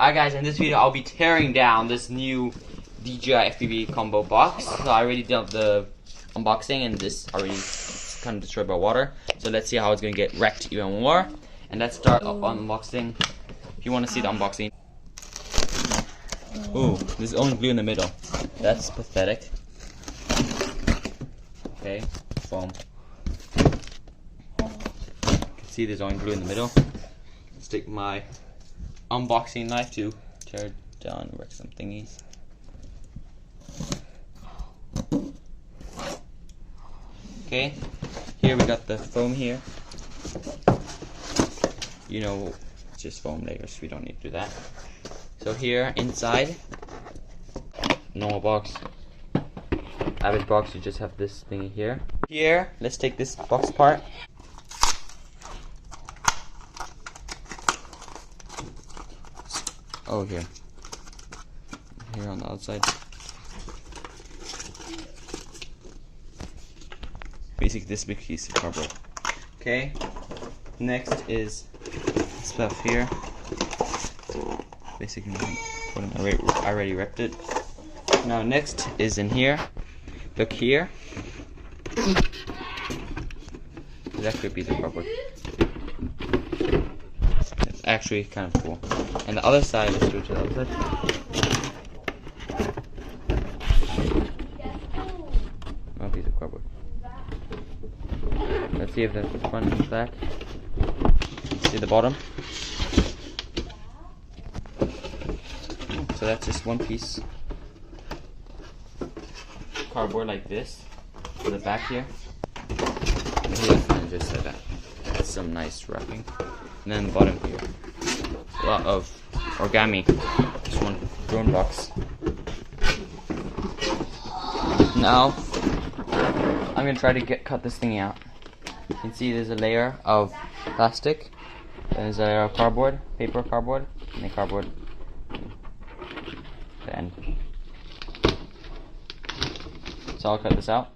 Alright guys, in this video I'll be tearing down this new DJI FPV combo box. So I already did the unboxing and this already kind of destroyed by water. So let's see how it's going to get wrecked even more. And let's start off unboxing. If you want to see the unboxing. Ooh, there's only glue in the middle. That's pathetic. Okay, foam. You can see there's only glue in the middle. Stick my unboxing knife to tear it down and wreck some thingies. Okay, here we got the foam here. You know, it's just foam layers, we don't need to do that. So here, inside, normal box, average box, you just have this thingy here. Here, let's take this box apart. Oh, here on the outside. Basically this big piece of cardboard. Okay, next is stuff here. Basically I already ripped it. Now next is in here. Look here. That could be the cardboard. It's actually kind of cool. And the other side, let's do it to the other side. One piece of cardboard. Let's see if that's the front and the back. See the bottom? So that's just one piece cardboard like this for the back here. And here, and just like that. That's some nice wrapping. And then the bottom here. A lot of origami. Just one drone box. Now I'm gonna try to cut this thing out. You can see there's a layer of plastic. There's a layer of cardboard, paper cardboard, and the cardboard. The end. So I'll cut this out.